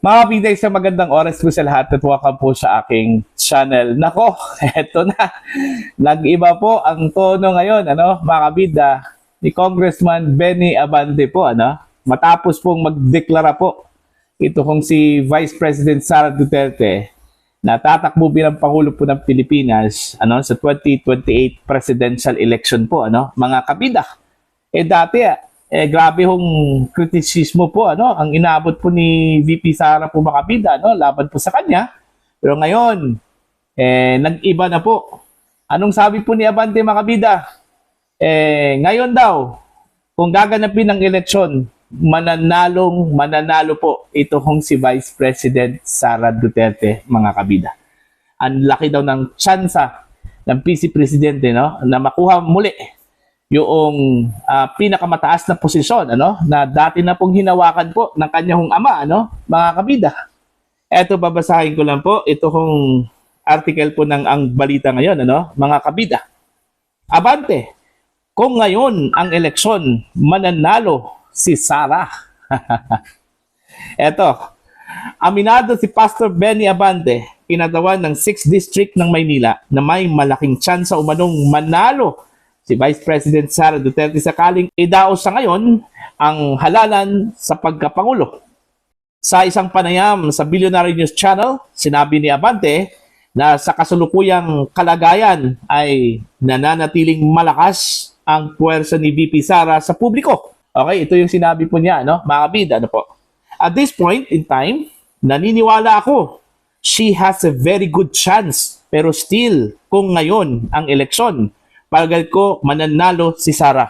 Mga kapitay, sa magandang oras po sa lahat at welcome po sa aking channel. Nako, eto na. Nag-iba po ang tono ngayon, mga kabida, ni Congressman Benny Abante po, matapos pong magdeklara po ito kung si Vice President Sara Duterte na tatakbo bilang Pangulo po ng Pilipinas sa 2028 presidential election po, mga kabida. Dati grabe hong kritisismo po ang inabot po ni VP Sara po Makabida laban po sa kanya. Pero ngayon nag-iba na po. Anong sabi po ni Abante Makabida? Ngayon daw kung gaganapin ang eleksyon, mananalo po ito hong si Vice President Sara Duterte, mga kabida. Ang laki daw ng tsansa ng PC Presidente na makuha muli yung pinakamataas na posisyon na dati na pong hinawakan po ng kanyang ama, mga kabida. Eto, babasahin ko lang po ito hong article po ng Ang Balita ngayon, mga kabida. Abante, kung ngayon ang eleksyon, mananalo si Sara. Eto, aminado si Pastor Benny Abante, kinatawan ng 6th District ng Maynila na may malaking tsansa umanong manalo si Vice President Sara Duterte sakaling idaos sa ngayon ang halalan sa pagkapangulo. Sa isang panayam sa Billionaire News Channel, sinabi ni Abante na sa kasalukuyang kalagayan ay nananatiling malakas ang puwersa ni VP Sara sa publiko. Okay, ito yung sinabi po niya, mga kabida, po. At this point in time, naniniwala ako, she has a very good chance. Pero still, kung ngayon ang eleksyon, palagay ko mananalo si Sara.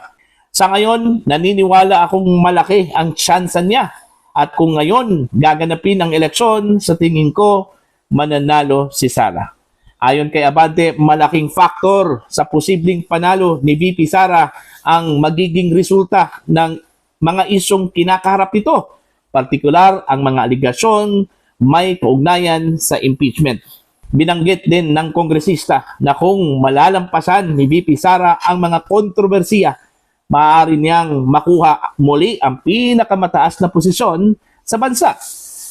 Sa ngayon, naniniwala akong malaki ang tsansa niya. At kung ngayon gaganapin ang eleksyon, sa tingin ko mananalo si Sara. Ayon kay Abante, malaking faktor sa posibleng panalo ni VP Sara ang magiging resulta ng mga isyong kinakaharap ito. Partikular ang mga aligasyon may kaugnayan sa impeachment. Binanggit din ng kongresista na kung malalampasan ni VP Sara ang mga kontrobersiya, maaari niyang makuha muli ang pinakamataas na posisyon sa bansa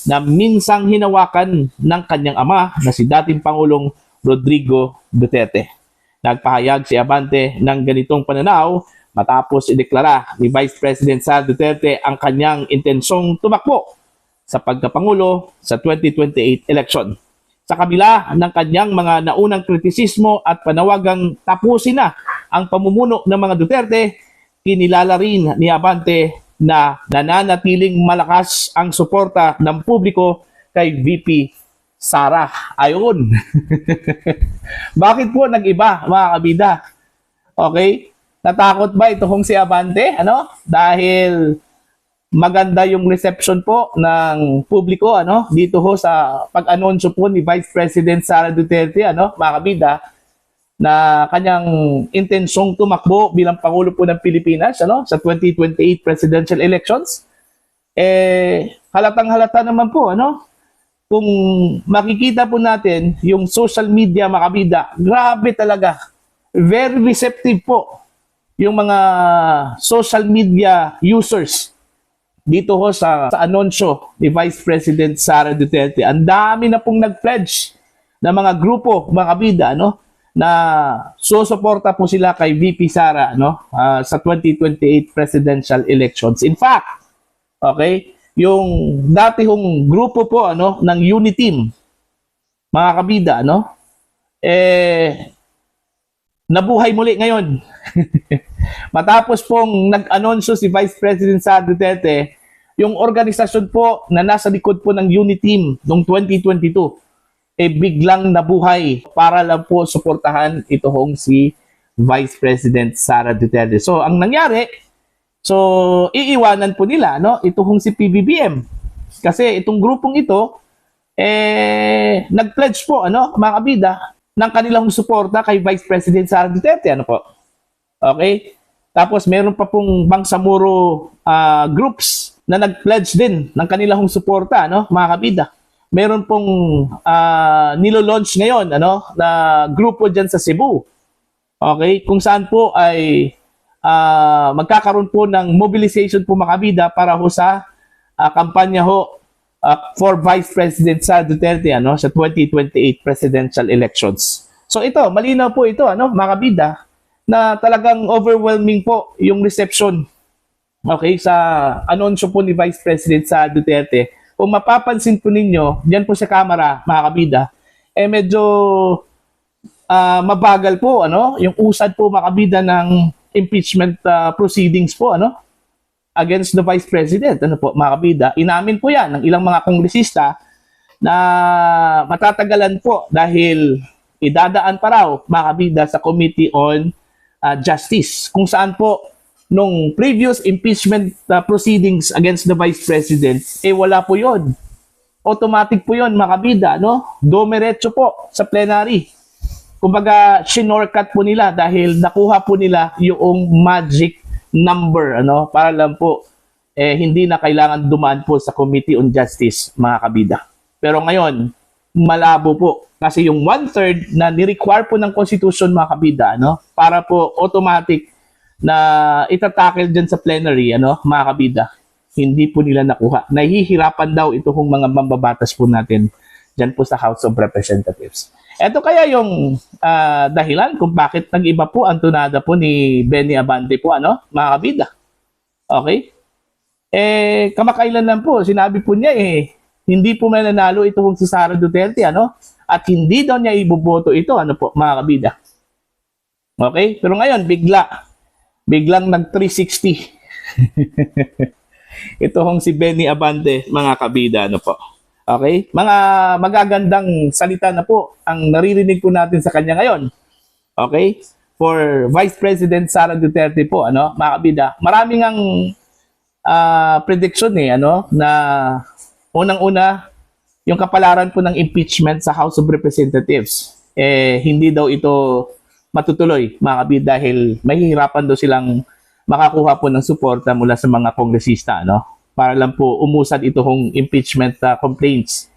na minsang hinawakan ng kanyang ama na si dating Pangulong Rodrigo Duterte. Nagpahayag si Abante ng ganitong pananaw matapos ideklara ni Vice President Sara Duterte ang kanyang intensyong tumakbo sa pagkapangulo sa 2028 election. Sa kabila ng kanyang mga naunang kritisismo at panawagang tapusin na ang pamumuno ng mga Duterte, kinilala rin ni Abante na nananatiling malakas ang suporta ng publiko kay VP Sara. Ayun. Bakit po nag-iba, mga kabida? Okay? Natakot ba ito kung si Abante? Dahil maganda yung reception po ng publiko dito ho sa pag-anunsyo po ni Vice President Sara Duterte mga kabida, na kanyang intensyong tumakbo bilang Pangulo po ng Pilipinas sa 2028 presidential elections. Halatang-halata naman po kung makikita po natin yung social media, mga kabida, grabe talaga, very receptive po yung mga social media users dito ho sa anunsyo ni Vice President Sara Duterte. Ang dami na pong nag-pledge na mga grupo, mga kabida, na susuporta po sila kay VP Sara sa 2028 presidential elections. In fact, okay, yung dati hong grupo po ng Uniteam, mga kabida, nabuhay muli ngayon. Matapos pong nag-anunsyo si Vice President Sara Duterte, yung organisasyon po na nasa likod po ng Uniteam noong 2022, biglang nabuhay para lang po suportahan ito hong si Vice President Sara Duterte. So, ang nangyari, iiwanan po nila ito hong si PBBM. Kasi itong grupong ito, nag-pledge po, mga kabida, ng kanilang suporta kay Vice President Sara Duterte. Po? Okay? Tapos meron pa pong Bangsamoro groups na nag-pledge din ng kanilang suporta, mga kabida. Meron pong nilo-launch ngayon na grupo dyan sa Cebu. Okay? Kung saan po ay magkakaroon po ng mobilization po, mga kabida, para ho sa kampanya ho for Vice President Sara Duterte sa 2028 presidential elections. So ito, malinaw po ito mga kabida, na talagang overwhelming po yung reception sa anunsyo po ni Vice President Sara Duterte. Kung mapapansin po ninyo, diyan po sa camera mga kabida, medyo mabagal po yung usad po mga kabida ng impeachment proceedings po against the Vice President. Mga kabida, inamin po yan ng ilang mga kongresista na matatagalan po dahil idadaan pa raw mga kabida sa Committee on Justice, kung saan po nung previous impeachment proceedings against the Vice President, wala po yon. Automatic po yon mga kabida, Dumiretso po sa plenary. Kumbaga, shinortcut po nila dahil nakuha po nila yung magic number, para lang po hindi na kailangan dumaan po sa Committee on Justice, mga kabida. Pero ngayon, malabo po kasi yung 1/3 na ni-require po ng Constitution, mga kabida, para po automatic na itatakil dyan sa plenary, mga kabida, hindi po nila nakuha. Nahihirapan daw itong mga mambabatas po natin dyan po sa House of Representatives. Ito kaya yung dahilan kung bakit nag-iba po ang tunada po ni Benny Abante po, mga kabida. Okay? Kamakailan lang po, sinabi po niya hindi po mananalo itong si Sara Duterte, at hindi daw niya iboboto ito, mga kabida. Okay? Pero ngayon, biglang nag-360. Ito si Benny Abante, mga kabida, po. Okay? Mga magagandang salita na po ang naririnig po natin sa kanya ngayon. Okay? For Vice President Sara Duterte po, mga kabida. Maraming ang prediction na unang-una, yung kapalaran po ng impeachment sa House of Representatives, hindi daw ito matutuloy, mga kabida, dahil mahihirapan daw silang makakuha po ng suporta mula sa mga kongresista, para lang po umusad itong impeachment complaints,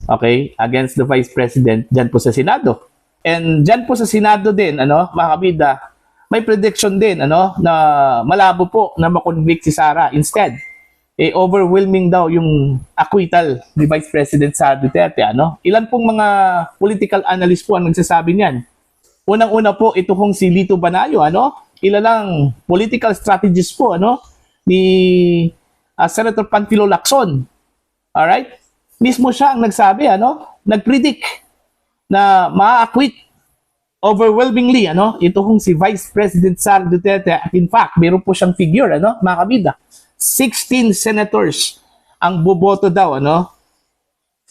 okay, against the Vice President dyan po sa Senado. And dyan po sa Senado din, mga kabida, may prediction din, na malabo po na makonvict si Sara. Instead, overwhelming daw yung acquittal ni Vice President Sara Duterte, Ilan pong mga political analyst po ang nagsasabi niyan. Unang-una po, ito si Lito Banayo, Ilalang political strategist po, ni Senator Panfilo Lacson. Alright? Mismo siya ang nagsabi, nagpredict na ma-acquit overwhelmingly, ito si Vice President Sara Duterte. At in fact, meron po siyang figure, mga kabida. 16 senators ang boboto daw,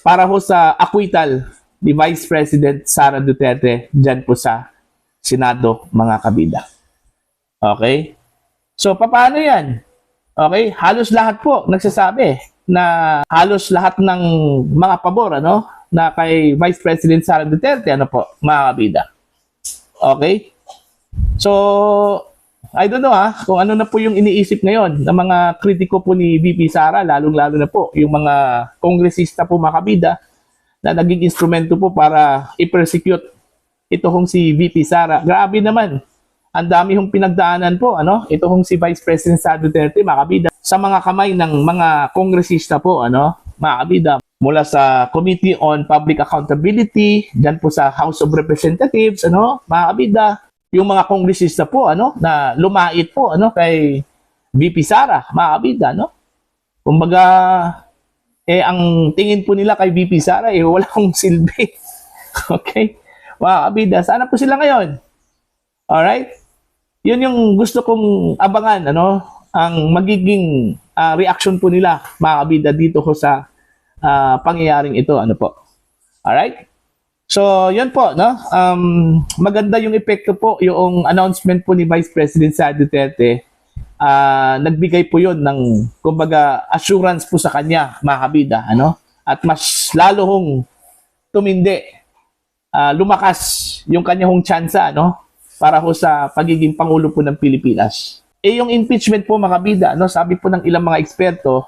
para ho sa acquittal ni Vice President Sara Duterte dyan po sa Senado, mga kabida. Okay? So, paano yan? Okay, halos lahat po nagsasabi na halos lahat ng mga pabor na kay Vice President Sara Duterte mga kabida. Okay? So, I don't know kung ano na po yung iniisip ngayon ng mga kritiko po ni VP Sara, lalong-lalo na po yung mga kongresista po, mga kabida, na naging instrumento po para i-persecute si VP Sara. Grabe naman. Ang dami hong pinagdaanan po, ito si Vice President Sara Duterte, mga kabida, sa mga kamay ng mga kongresista po, mga kabida, mula sa Committee on Public Accountability, dyan po sa House of Representatives, mga kabida, yung mga kongresista po, na lumait po, kay VP Sara, mga kabida, Kumbaga, ang tingin po nila kay VP Sara, wala akong silbi. Okay? Mga kabida, sana po sila ngayon? Alright? Yun yung gusto kong abangan, ang magiging reaction po nila, mga kabida, dito sa pangyayaring ito, po. Alright? So, yun po, maganda yung epekto po, yung announcement po ni Vice President Sara Duterte. Nagbigay po yun ng, kumbaga, assurance po sa kanya, mga kabida, at mas lalo hong tumindi, lumakas yung kanya hong tsansa, para ho sa pagiging Pangulo po ng Pilipinas. Yung impeachment po, mga kabida, sabi po ng ilang mga eksperto,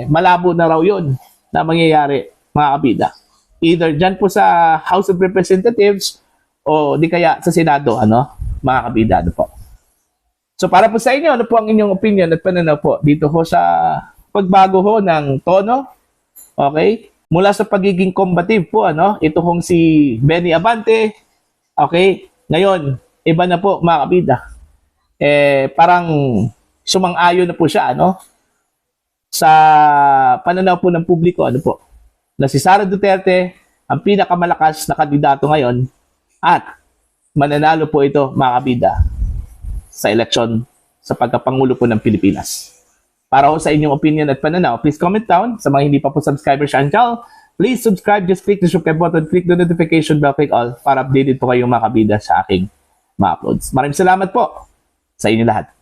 malabo na raw yun na mangyayari, mga kabida. Either dyan po sa House of Representatives o di kaya sa Senado, mga kabida, po. So para po sa inyo, ano po ang inyong opinion at pananaw po dito ho sa pagbago ho ng tono Okay? Mula sa pagiging combative po, ano, ito kong si Benny Abante, okay? Ngayon, iba na po mga kabida. Parang sumang-ayon na po siya, ano, sa pananaw po ng publiko, ano po, na si Sara Duterte ang pinakamalakas na kandidato ngayon at mananalo po ito, mga kabida, sa eleksyon sa pagkapangulo po ng Pilipinas. Para ho sa inyong opinion at pananaw, please comment down. Sa mga hindi pa po subscriber sa channel, please subscribe, just click the subscribe button, click the notification bell, click all para updated po kayong mga kabida sa aking mga uploads. Maraming salamat po sa inyo lahat.